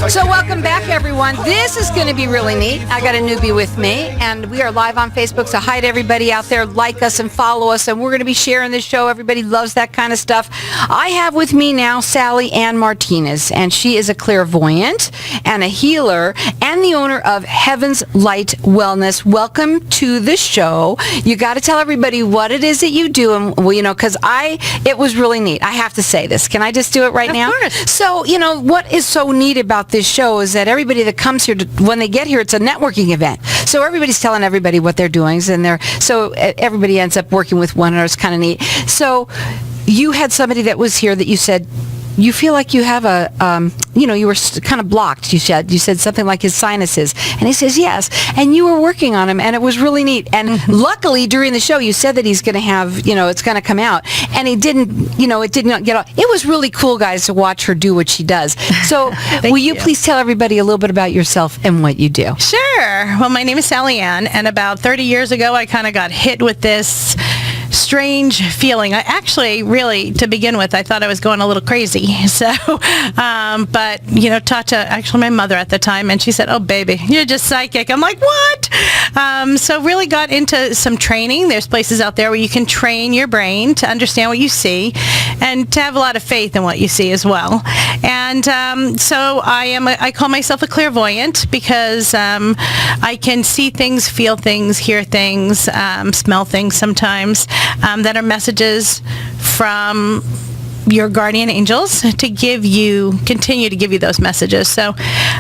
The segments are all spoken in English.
So welcome back, everyone. This is going to be really neat. I got a newbie with me, and we are live on Facebook, so hi to everybody out there. Like us and follow us, and we're going to be sharing this show. Everybody loves that kind of stuff. I have with me now Sally Ann Martinez, and she is a clairvoyant and a healer and the owner of Heaven's Light Wellness. Welcome to the show. You got to tell everybody what it is that you do, and because it was really neat. I have to say this. Can I just do it right now? Of course. So, what is so neat about this show is that everybody that comes here, when they get here, it's a networking event. So everybody's telling everybody what they're doing, so everybody ends up working with one another. It's kind of neat. So you had somebody that was here that you said, you feel like you have you were kind of blocked, you said something like his sinuses. And he says, yes. And you were working on him, and it was really neat. And luckily, during the show, you said that he's going to have, it's going to come out. And he didn't, it did not get off. It was really cool, guys, to watch her do what she does. So will you please tell everybody a little bit about yourself and what you do? Sure. Well, my name is Sally Ann, and about 30 years ago, I kind of got hit with this strange feeling. I actually, really, to begin with, I thought I was going a little crazy. So, but, talked to actually my mother at the time, and she said, oh, baby, you're just psychic. I'm like, what? So really got into some training. There's places out there where you can train your brain to understand what you see and to have a lot of faith in what you see as well. And so I call myself a clairvoyant because I can see things, feel things, hear things, smell things sometimes that are messages from your guardian angels to continue to give you those messages. So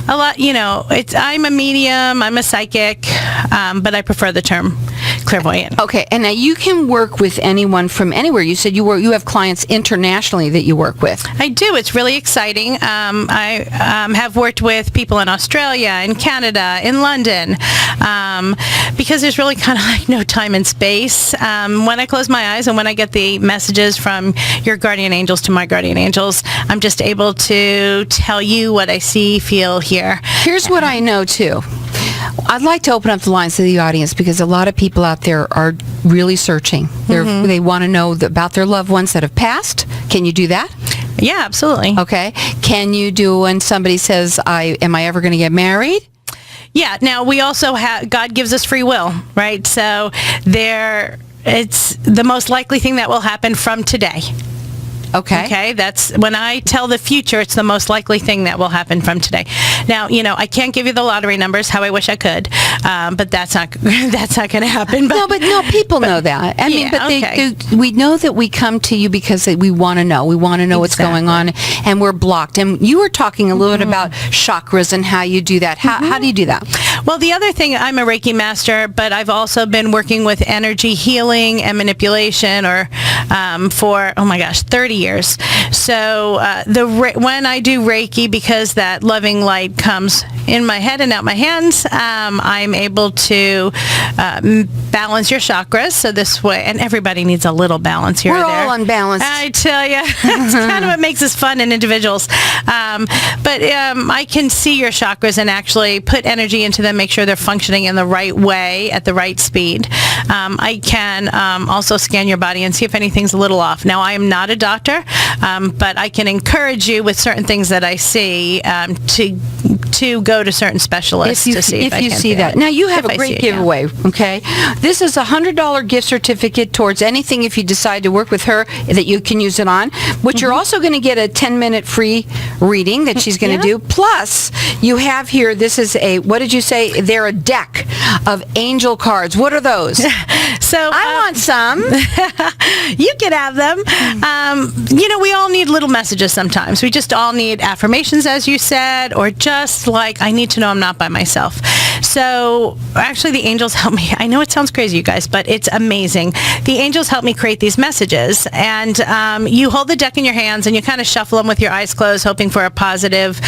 a lot, I'm a medium, I'm a psychic, but I prefer the term clairvoyant. Okay, and now you can work with anyone from anywhere. You said you have clients internationally that you work with. I do. It's really exciting. I have worked with people in Australia, in Canada, in London, because there's really kind of like no time and space. When I close my eyes and when I get the messages from your guardian angels to my guardian angels, I'm just able to tell you what I see, feel, hear. Here's what I know, too. I'd like to open up the lines to the audience because a lot of people out there are really searching. They want to know about their loved ones that have passed. Can you do that? Yeah, absolutely. Okay. Can you do when somebody says, am I ever going to get married? Yeah. Now, we also have, God gives us free will, right? So it's the most likely thing that will happen from today. Okay, that's when I tell the future, it's the most likely thing that will happen from today. Now, I can't give you the lottery numbers, how I wish I could, but that's not going to happen. But, people know that. I mean, but we know that we come to you because we want to know. We want to know what's going on, and we're blocked. And you were talking a little bit about chakras and how you do that. How do you do that? Well, the other thing, I'm a Reiki master, but I've also been working with energy healing and manipulation for, 30 years. So when I do Reiki, because that loving light comes in my head and out my hands, I'm able to balance your chakras. So this way, and everybody needs a little balance here. We're all unbalanced. I tell you, it's kind of what makes us fun in individuals. But I can see your chakras and actually put energy into them, make sure they're functioning in the right way at the right speed. I can also scan your body and see if anything's a little off. Now, I am not a doctor, but I can encourage you with certain things that I see to go to certain specialists to see if you see that. Now, you have a great giveaway, okay? This is a $100 gift certificate towards anything if you decide to work with her that you can use it on, but you're also going to get a 10-minute free reading that she's going to do. Plus, you have here, this is what did you say? They're a deck of angel cards. What are those? So I want some. You can have them. We all need little messages sometimes. We just all need affirmations, as you said, or just like, I need to know I'm not by myself. So actually the angels help me. I know it sounds crazy, you guys, but it's amazing. The angels help me create these messages. And you hold the deck in your hands and you kind of shuffle them with your eyes closed, hoping for a positive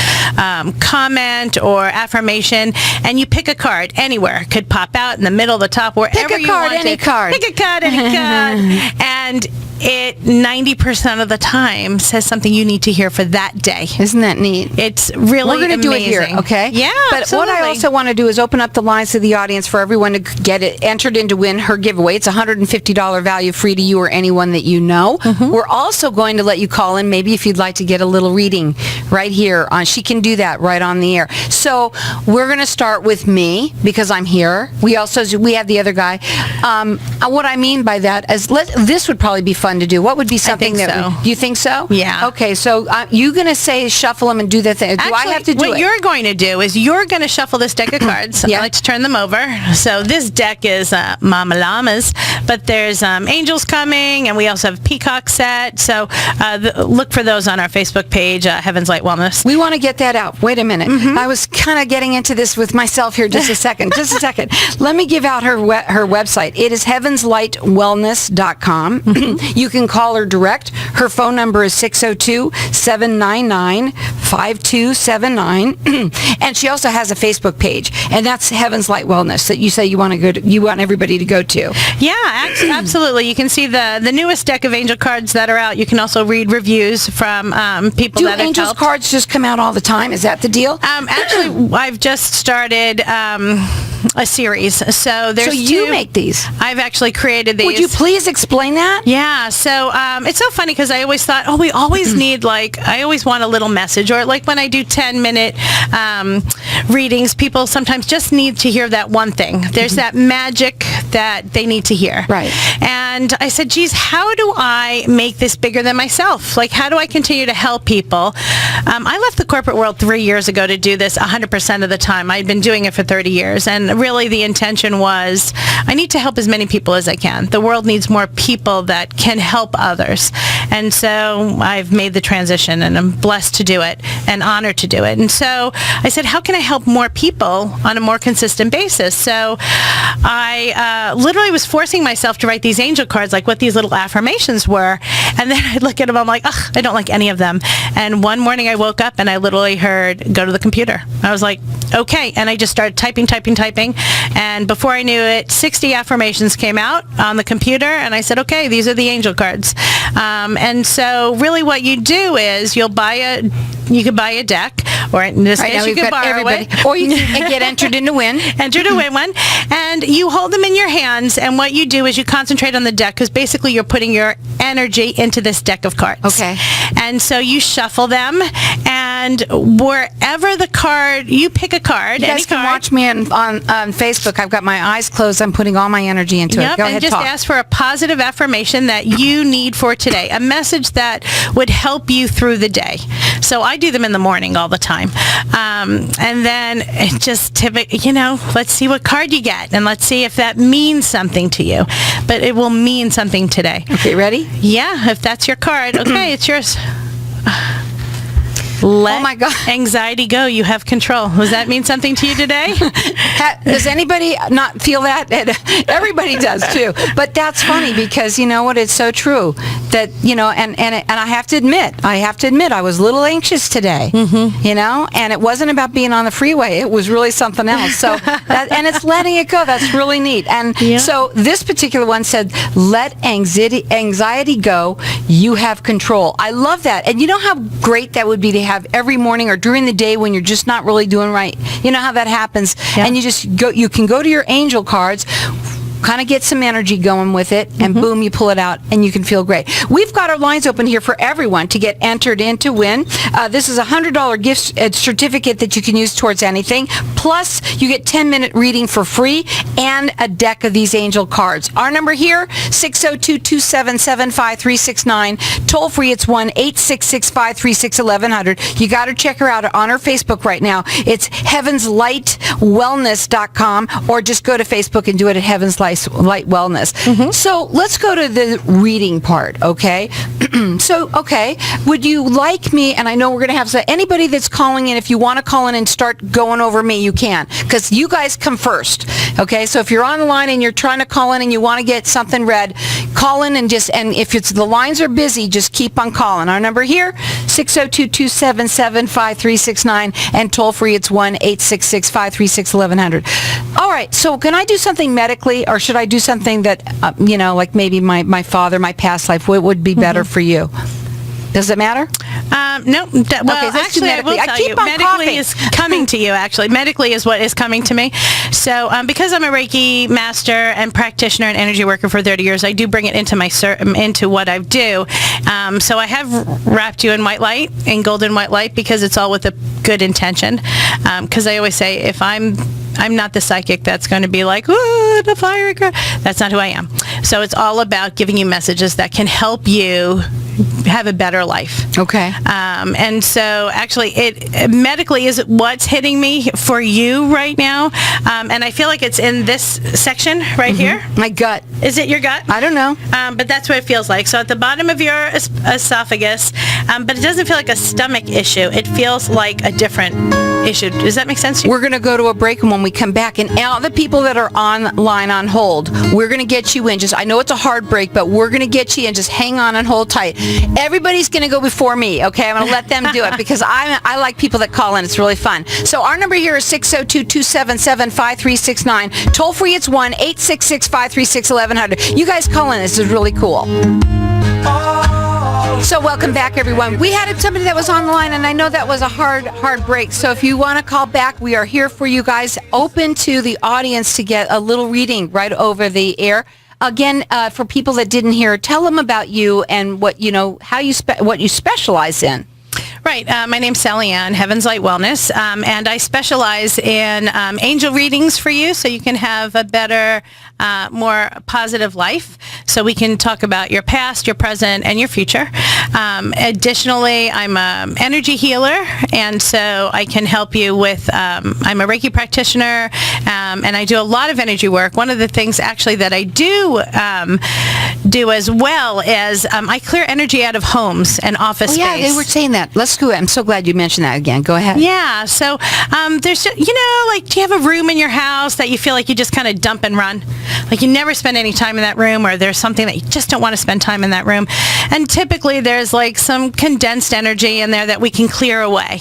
comment or affirmation. And you pick a card anywhere. It could pop out in the middle, the top, wherever you want it. Pick a card, any card. Pick a card, any card. And it 90% of the time says something you need to hear for that day. Isn't that neat? It's really We're going to do it here, okay? Yeah, But absolutely. what I also want to do is open up the lines to the audience for everyone to get it entered in to win her giveaway. It's $150 value, free to you or anyone that you know. We're also going to let you call in, maybe if you'd like to get a little reading right here. She can do that right on the air. So we're going to start with me because I'm here. We have the other guy. What I mean by that is this would probably be fun to do. What would be something think that... so. Do you think so? Yeah. Okay, so you're going to say shuffle them and do the thing. Do I have to do what it? you're going to do is you're going to shuffle this deck of cards. Yeah. I like to turn them over. So this deck is Mama Llamas, but there's angels coming, and we also have peacock set. So look for those on our Facebook page, Heaven's Light Wellness. We want to get that out. Wait a minute. I was kind of getting into this with myself here just a second. Just a second. Let me give out her website. It is heavenslightwellness.com. You can call her direct. Her phone number is 602-799-5279. And she also has a Facebook page, and that's Heaven's Light Wellness that you say you want everybody to go to. Yeah, absolutely. You can see the newest deck of angel cards that are out. You can also read reviews from people Do that have angels helped. cards just come out all the time? Is that the deal? Actually, I've just started a series. So there's you two. make these? I've actually created these. Would you please explain that? Yeah, so it's so funny because I always thought, we always need, I always want a little message, or like when I do 10-minute readings, people sometimes just need to hear that one thing. There's that magic that they need to hear. Right. And I said, geez, how do I make this bigger than myself? Like, how do I continue to help people? I left the corporate world 3 years ago to do this 100% of the time. I'd been doing it for 30 years, and really the intention was I need to help as many people as I can. The world needs more people that can help others. And so I've made the transition, and I'm blessed to do it and honored to do it. And so I said, how can I help more people on a more consistent basis? So I literally was forcing myself to write these angel cards, like what these little affirmations were. And then I'd look at them, I'm like, ugh, I don't like any of them. And one morning I woke up and I literally heard, go to the computer. I was like, okay. And I just started typing. And before I knew it, 60 affirmations came out on the computer. And I said, okay, these are the angel cards. And so really what you do is you could buy a deck, or in this case you could borrow it. Or you can get entered in to win. Enter to win one. And you hold them in your hands, and what you do is you concentrate on the deck, because basically you're putting your energy into this deck of cards. Okay. And so you shuffle them, and wherever the card, you pick a card. You guys can watch me on Facebook. I've got my eyes closed. I'm putting all my energy into it. Go ahead, and just talk. ask for a positive affirmation that you need for today, a message that would help you through the day. So I do them in the morning all the time. And then it just let's see what card you get, and let's see if that means something to you. But it will mean something today. Okay, ready? Yeah, if that's your card, okay, it's yours. Let Oh my God. anxiety go. You have control. Does that mean something to you today? Does anybody not feel that? Everybody does too. But that's funny because you know what? It's so true that and I have to admit, I was a little anxious today. And it wasn't about being on the freeway. It was really something else. So and it's letting it go. That's really neat. And so this particular one said, "Let anxiety go. You have control." I love that. And you know how great that would be to have every morning or during the day when you're just not really doing right. You know how that happens, and you can go to your angel cards, kind of get some energy going with it, and boom, you pull it out, and you can feel great. We've got our lines open here for everyone to get entered in to win. This is a $100 gift certificate that you can use towards anything. Plus, you get 10-minute reading for free and a deck of these angel cards. Our number here, 602-277-5369. Toll free, it's 1-866-536-1100. You got to check her out on her Facebook right now. It's heavenslightwellness.com, or just go to Facebook and do it at Heaven's Light Wellness. So let's go to the reading part, okay? Would you like me, and I know we're going to have anybody that's calling in, if you want to call in and start going over me, you can, because you guys come first, okay? So if you're on the line and you're trying to call in and you want to get something read, call in and if the lines are busy, just keep on calling. Our number here, 602-277-5369, and toll free, it's 1-866-536-1100. 536-1100. All right, so can I do something medically, or should I do something that, like maybe my father, my past life, what would be better for you? Does it matter? No. Well, let's do actually, I will medically. I tell keep you, on medically coughing. is coming to you, actually. Medically is what is coming to me. So because I'm a Reiki master and practitioner and energy worker for 30 years, I do bring it into into what I do. So I have wrapped you in white light, in golden white light, because it's all with a good intention. Because I always say, if I'm not the psychic that's going to be like, ooh, the fire. That's not who I am. So it's all about giving you messages that can help you have a better life. Okay. And so actually it medically is what's hitting me for you right now. And I feel like it's in this section right here. My gut. Is it your gut? I don't know. But that's what it feels like. So at the bottom of your esophagus, but it doesn't feel like a stomach issue. It feels like a different issue. Does that make sense to you? We're going to go to a break, and when we come back, and all the people that are online on hold, we're going to get you in. I know it's a hard break, but we're going to get you in. Just hang on and hold tight. Everybody's going to go before me, okay? I'm going to let them do it because I like people that call in. It's really fun. So our number here is 602-277-5369. Toll free, it's 1-866-536-1100. You guys call in. This is really cool. So welcome back, everyone. We had somebody that was on the line, and I know that was a hard break. So if you want to call back, we are here for you guys. Open to the audience to get a little reading right over the air. Again, for people that didn't hear, tell them about you and what what you specialize in. Right. My name's Sally Ann, Heaven's Light Wellness, and I specialize in angel readings for you so you can have a better, more positive life. So we can talk about your past, your present, and your future. Additionally, I'm an energy healer, and so I can help you with, I'm a Reiki practitioner, and I do a lot of energy work. One of the things actually that I do as well is I clear energy out of homes and office space. Yeah, they were saying that. Let's go. I'm so glad you mentioned that again. Go ahead. Yeah. So there's, do you have a room in your house that you feel like you just kind of dump and run? Like you never spend any time in that room, or there's something that you just don't want to spend time in that room. And typically there's like some condensed energy in there that we can clear away.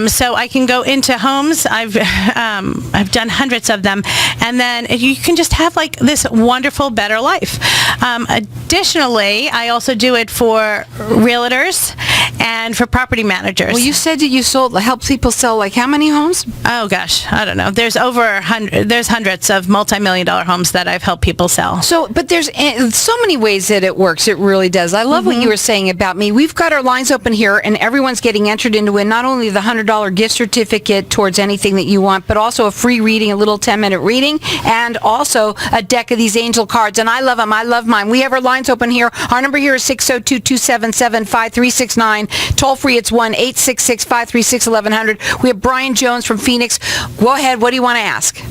So I can go into homes. I've done hundreds of them. And then you can just have like this wonderful, better life. Additionally, I also do it for realtors and for property managers. Well, you said that you help people sell like how many homes? Oh gosh, I don't know. There's there's hundreds of multi-million-dollar homes that I've helped people sell. So, but there's so many ways that it works. It really does. I love what you were saying about me. We've got our lines open here, and everyone's getting entered into it. Not only the $100 gift certificate towards anything that you want, but also a free reading, a little 10-minute reading, and also a deck of these angel cards. And I love them. I love mine. We have our lines open here. Our number here is 602-277-5369. Toll free, it's 1-866-536-1100. We have Brian Jones from Phoenix. Go ahead. What do you want to ask?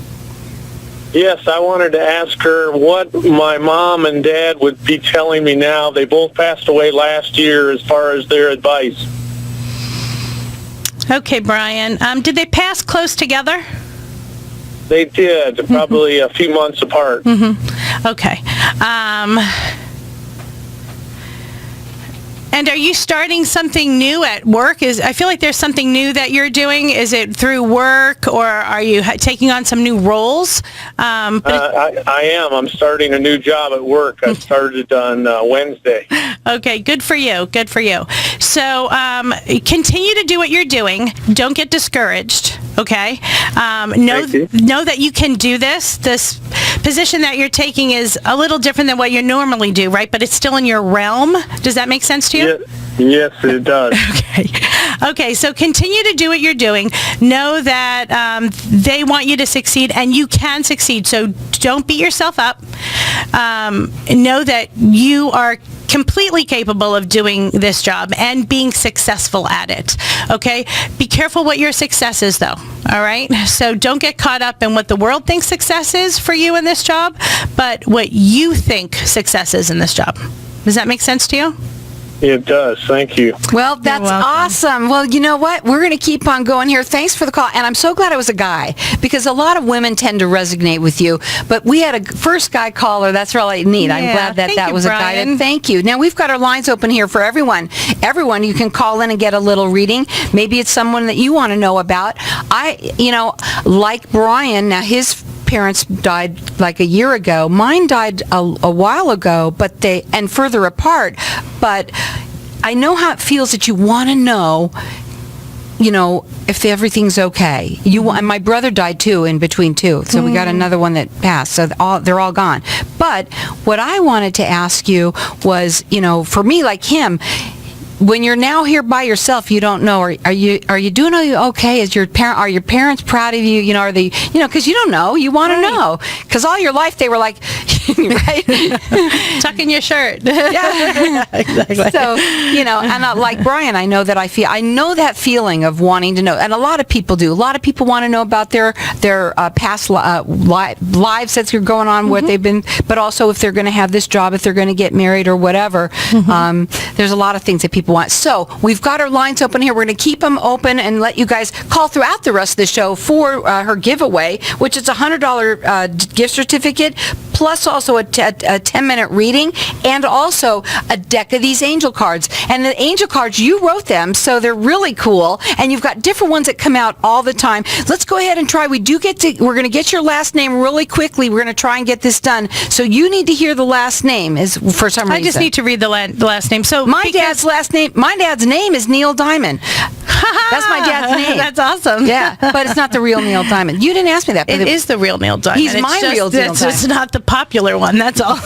Yes, I wanted to ask her what my mom and dad would be telling me now. They both passed away last year as far as their advice. Okay, Brian. Did they pass close together? They did, probably a few months apart. Okay. And are you starting something new at work? I feel like there's something new that you're doing. Is it through work, or are you taking on some new roles? I am. I'm starting a new job at work. I started on Wednesday. Okay, good for you. Good for you. So continue to do what you're doing. Don't get discouraged. Okay. Know that you can do this. This position that you're taking is a little different than what you normally do, right? But it's still in your realm. Does that make sense to you? Yes, it does. Okay, so continue to do what you're doing. Know that they want you to succeed, and you can succeed. So don't beat yourself up. Know that you are completely capable of doing this job and being successful at it. Okay? Be careful what your success is, though. All right? So don't get caught up in what the world thinks success is for you in this job, but what you think success is in this job. Does that make sense to you? It does. Thank you. Well, that's welcome. awesome. Well, you know what? We're going to keep on going here. Thanks for the call. And I'm so glad it was a guy, because a lot of women tend to resonate with you. But we had a first guy caller. That's really neat. I'm Yeah. glad that Thank that you, was a guy. Brian. Thank you. Now, we've got our lines open here for everyone. Everyone, you can call in and get a little reading. Maybe it's someone that you want to know about. Like Brian, now his parents died like a year ago. Mine died a while ago, and further apart. But I know how it feels that you want to know, if everything's okay. And my brother died too in between too. So we got another one that passed. So they're all gone. But what I wanted to ask you was, for me, like him, when you're now here by yourself, you don't know, are you doing okay? Are your parents proud of you? Are they, because you don't know, you want to know, because all your life they were like, right? Tuck in your shirt. Yeah. Exactly. So, and like Brian, I know that feeling of wanting to know, and a lot of people do. A lot of people want to know about their past lives that's going on, what they've been, but also if they're going to have this job, if they're going to get married or whatever. There's a lot of things that people want. So we've got our lines open here. We're going to keep them open and let you guys call throughout the rest of the show for her giveaway, which is a $100 gift certificate, plus also a 10-minute reading, and also a deck of these angel cards. And the angel cards, you wrote them, so they're really cool, and you've got different ones that come out all the time. Let's go ahead and try. We're going to get your last name really quickly. We're going to try and get this done. So you need to hear the last name for some reason. I just need to read the last name. So My dad's name is Neil Diamond. That's my dad's name. That's awesome. Yeah, but it's not the real Neil Diamond. You didn't ask me that. But It is the real Neil Diamond. He's my real Neil It's Diamond. not the popular one. That's all.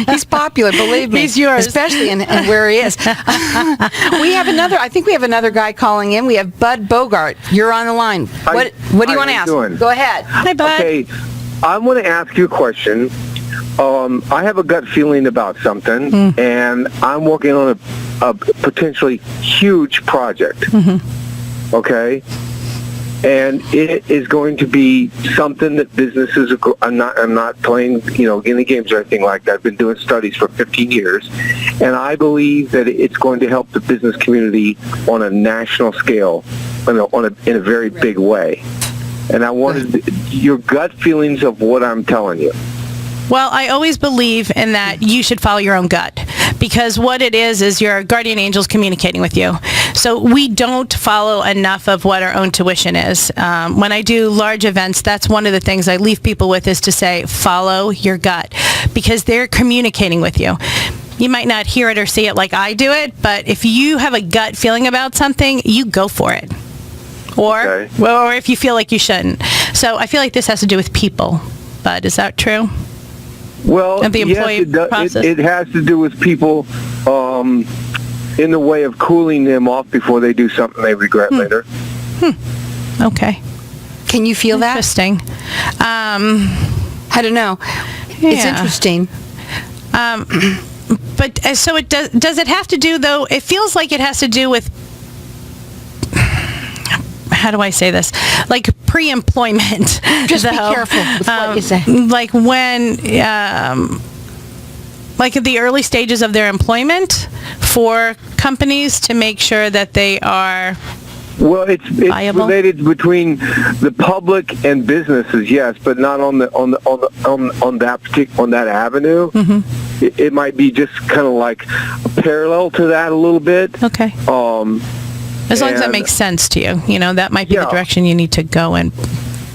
He's popular, believe me. He's yours. Especially in where he is. I think we have another guy calling in. We have Bud Bogart. You're on the line. Hi. What do you Hi, want to how ask? you doing? Go ahead. Hi, Bud. Okay, I want to ask you a question. I have a gut feeling about something, and I'm working on a potentially huge project. Okay? And it is going to be something that businesses are, I'm not playing, guinea games or anything like that. I've been doing studies for 15 years, and I believe that it's going to help the business community on a national scale, in a very big way. And I wanted your gut feelings of what I'm telling you. Well, I always believe in that you should follow your own gut, because what it is your guardian angels communicating with you. So we don't follow enough of what our own tuition is. When I do large events, that's one of the things I leave people with, is to say, follow your gut, because they're communicating with you. You might not hear it or see it like I do it, but if you have a gut feeling about something, you go for it. Or if you feel like you shouldn't. So I feel like this has to do with people. But is that true? Well, Of the employee process? It has to do with people in the way of cooling them off before they do something they regret later. Okay. Can you feel that? Interesting. I don't know. It's Yeah. interesting. But so it does it have to do, though? It feels like it has to do with, how do I say this? Like pre-employment. Just be careful with what you say. Like when, like at the early stages of their employment, for companies to make sure that they are. Well, it's viable? related between the public and businesses, yes, but not on that avenue. It might be just kind of like parallel to that a little bit. Okay. As long as that makes sense to you, that might be the direction you need to go in.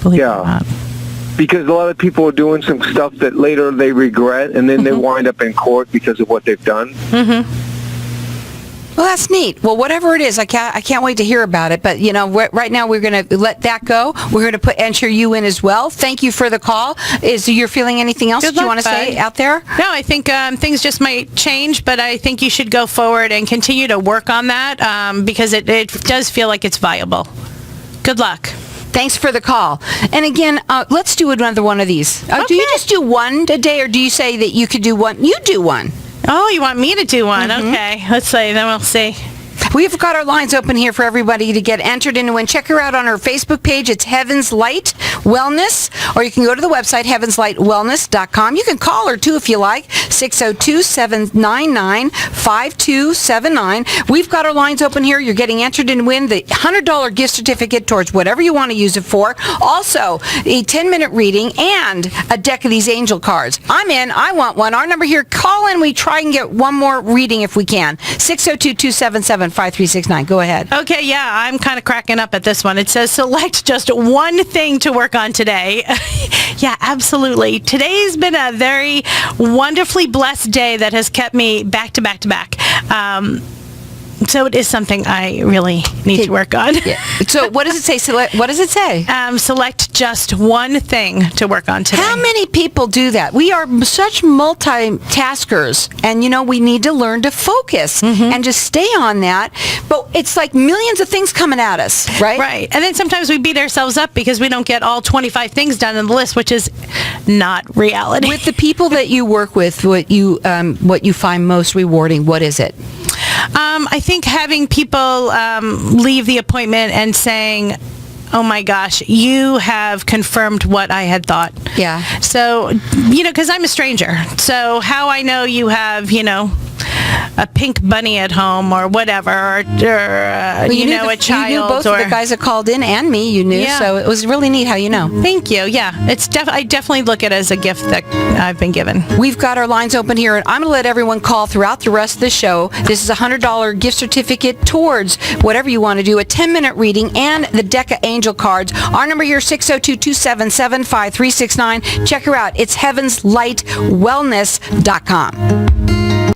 Believe it or not. Because a lot of people are doing some stuff that later they regret, and then they wind up in court because of what they've done. Well, that's neat. Well, whatever it is, I can't wait to hear about it. But, right now we're going to let that go. We're going to enter you in as well. Thank you for the call. Is you're feeling anything else Good that you luck, want to say bud. out there? No, I think things just might change, but I think you should go forward and continue to work on that, because it does feel like it's viable. Good luck. Thanks for the call. And again, let's do another one of these. Do you just do one a day, or do you say that you could do one? You do one. Oh, you want me to do one? Okay. Let's see. Then we'll see. We've got our lines open here for everybody to get entered in and win. Check her out on her Facebook page. It's Heaven's Light Wellness, or you can go to the website, heavenslightwellness.com. You can call her, too, if you like, 602-799-5279. We've got our lines open here. You're getting entered in to win the $100 gift certificate towards whatever you want to use it for. Also, a 10-minute reading and a deck of these angel cards. I'm in. I want one. Our number here, call in. We try and get one more reading if we can. 602-277-5369. Go ahead. Okay, yeah, I'm kind of cracking up at this one. It says select just one thing to work on today. Yeah, absolutely. Today's been a very wonderfully blessed day that has kept me back to back to back. So it is something I really need to work on. Yeah. So what does it say? What does it say? Select just one thing to work on today. How many people do that? We are such multitaskers, and we need to learn to focus and just stay on that. But it's like millions of things coming at us, right? Right. And then sometimes we beat ourselves up because we don't get all 25 things done on the list, which is not reality. With the people that you work with, what you find most rewarding, what is it? I think having people leave the appointment and saying, oh my gosh, you have confirmed what I had thought. Yeah. So, because I'm a stranger. So how I know you have, a pink bunny at home or whatever, or a child. You knew both of the guys that called in and me, you knew. Yeah. So it was really neat how you know. Thank you. Yeah. I definitely look at it as a gift that I've been given. We've got our lines open here, and I'm going to let everyone call throughout the rest of the show. This is a $100 gift certificate towards whatever you want to do, a 10-minute reading, and the deck of angel cards. Our number here, 602-277-5369. Check her out. It's heavenslightwellness.com.